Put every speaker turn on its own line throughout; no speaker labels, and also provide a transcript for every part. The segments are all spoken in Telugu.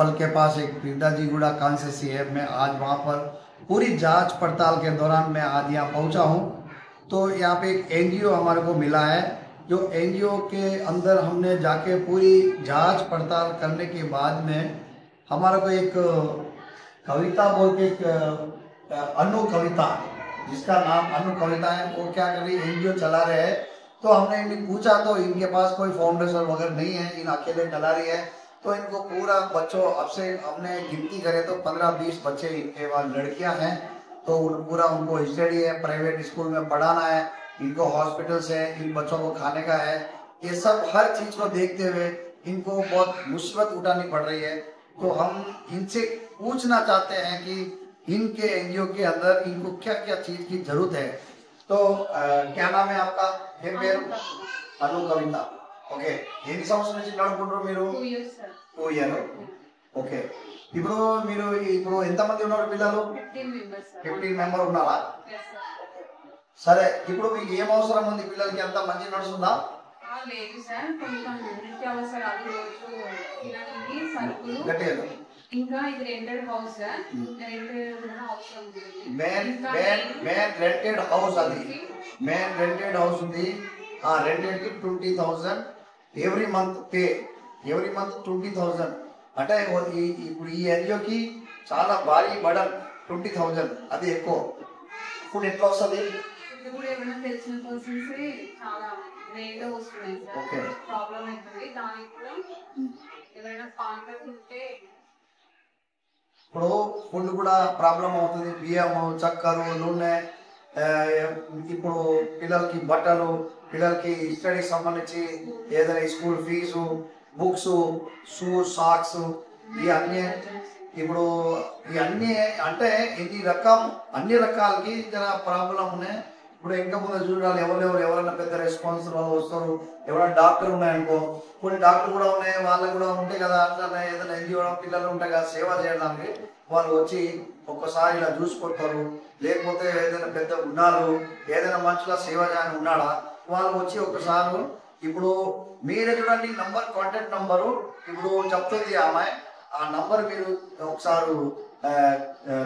पिपल के पास एक पीरदाजीगुड़ा कॉन्स्टिट्यूंसी है। मैं आज वहाँ पर पूरी जांच पड़ताल के दौरान मैं आज यहाँ पहुँचा हूँ। तो यहाँ पे एक एनजीओ हमारे को मिला है, जो एनजीओ के अंदर हमने जाके पूरी जांच पड़ताल करने के बाद में हमारे को एक कविता बोल के एक अनु कविता, जिसका नाम अनु कविता है, वो क्या कर रही एनजीओ चला रहे हैं। तो हमने इन्हें पूछा तो इनके पास कोई फाउंडेशन वगैरह नहीं है, इन अकेले चला रही है। तो इनको पूरा बच्चों, अब से हमने गिनती करे तो 15-20 बच्चे इनके पास लड़कियां हैं। तो पूरा उनको स्टडी है, प्राइवेट स्कूल में पढ़ाना है, इनको हॉस्पिटल से इन बच्चों को खाने का है। ये सब हर चीज को देखते हुए इनको बहुत मुसीबत उठानी पड़ रही है। तो हम इनसे पूछना चाहते हैं कि इनके एनजीओ के अंदर इनको क्या क्या चीज की जरूरत है। तो क्या नाम है आपका? ఏం పేరు? అను కవిత. ఓకే, ఎన్ని సంవత్సరాల నుంచి నడుపుకుంటారు మీరు?
2 years సార్.
2 years. ఓకే, ఇప్పుడు మీరు ఇప్పుడు ఎంతమంది ఉన్నారు పిల్లలు?
15 members సార్.
15 మెంబర్ ఉన్నారా?
yes sir.
సరే, ఇప్పుడు మీకు ఏం అవసరం ఉంది? పిల్లలకి అంత మంచి నడుస్తుందా?
లేదు సార్, కొంచెం నిత్యావసరాలు రోజు తినడానికి సరుకులు
గట్టిగా
ఇంకా ఇది రెంటెడ్ హౌస్ సార్. రెంటెడ్ అవసరం ఉంది.
మెయిన్ రెంటెడ్ హౌస్, అది మెయిన్ రెంటెడ్ హౌస్ ఉంది. ఆ రెంటెడ్ కి 20,000 every month pay, every month 20,000 అంటే ఇప్పుడు ఈ ఎన్జిఓకి చాలా భారీ బడన్ 20,000, అది ఎక్కువ. ఇప్పుడు ఎట్లా వస్తుంది?
ఇప్పుడు ఏమైనా తెలిసిన పర్సన్స్ చాలా రేట్ వస్తున్నాయి సార్.
ఓకే,
ప్రాబ్లం అవుతుంది. దానికి కూడా ఏమైనా కాంటాక్ట్ ఉంటే
ఇప్పుడు ఫుడ్ కూడా ప్రాబ్లం అవుతుంది. బియ్యము, చక్కెర, నూనె, ఇప్పుడు పిల్లలకి బట్టలు, పిల్లలకి స్టడీకి సంబంధించి ఏదైనా school fee, books, shoes, socks, ఇవన్నీ ఇప్పుడు ఇవన్నీ అంటే అన్ని రకాలకి జర ప్రాబ్లం ఉన్నాయి. ఇప్పుడు ఇంకా ముందు చూడాలి ఎవరైనా పెద్ద రెస్పాన్స్ వాళ్ళు వస్తారు. ఎవరైనా డాక్టర్ ఉన్నాయనుకో, కొన్ని డాక్టర్ కూడా ఉన్నాయి, వాళ్ళకి కూడా ఉంటాయి కదా. అట్లా ఏదైనా ఎన్జిఓ పిల్లలు ఉంటాయి కదా సేవ చేయడానికి, వాళ్ళు వచ్చి ఒక్కసారి ఇలా చూసుకుంటారు. లేకపోతే ఏదైనా పెద్ద ఉన్నారు, ఏదైనా మనుషుల సేవ చేయని ఉన్నాడా, వాళ్ళు వచ్చి ఒకసారి ఇప్పుడు మీరే చూడండి నంబర్, కాంటాక్ట్ నంబరు ఇప్పుడు చెప్తుంది ఆమె. ఆ నంబర్ మీరు ఒకసారి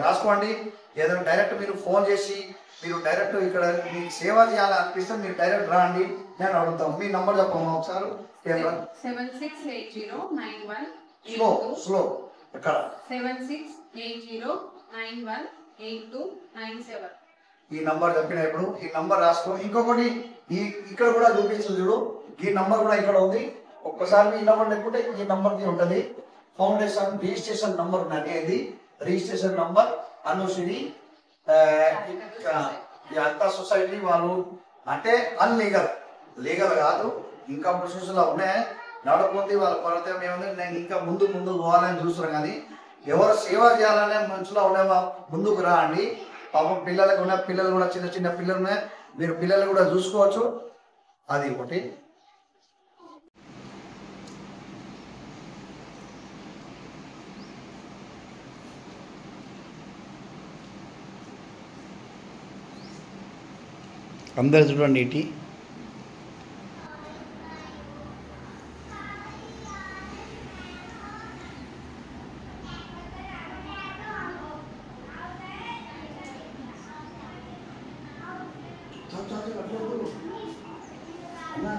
రాసుకోండి. ఏదైనా డైరెక్ట్ మీరు ఫోన్ చేసి మీరు డైరెక్ట్ ఇక్కడ మీకు సేవ చేయాలనిపిస్తే మీరు డైరెక్ట్ రాండి, నేను అడుగుతాం. మీ నంబర్ చెప్పమ్మా ఒకసారి.
76809182.
స్లో ఎక్కడ?
7680918297.
ఈ నంబర్ చెప్పిన ఇప్పుడు ఈ నంబర్ రాసుకో. ఇంకొకటి ఇక్కడ కూడా చూపిస్తుంది చూడు, ఈ నంబర్ కూడా ఇక్కడ ఉంది. ఒక్కసారి ఈ నంబర్ లేకుంటే ఈ నంబర్కి ఉంటుంది. ఫౌండేషన్ రిజిస్ట్రేషన్ నంబర్ ఉన్నది. ఇది రిజిస్ట్రేషన్ నంబర్ అనుశ్రీ అంతా సొసైటీ వాళ్ళు అంటే అన్లీగల్, లీగల్ కాదు, ఇన్కమ్ ప్రొసెస్ లో ఉన్నాయి. నడకపోతే వాళ్ళ కొరత ఏముంది, నేను ఇంకా ముందు పోవాలని చూస్తున్నాను. కానీ ఎవరు సేవ చేయాలనే మనుషులో ఉండే ముందుకు రా అండి. పాపం పిల్లలకు ఉన్న పిల్లలు కూడా చిన్న పిల్లలు ఉన్నాయి, మీరు పిల్లలు కూడా చూసుకోవచ్చు. అది ఒకటి. అందరు చూడండి ఇటీ అన్నా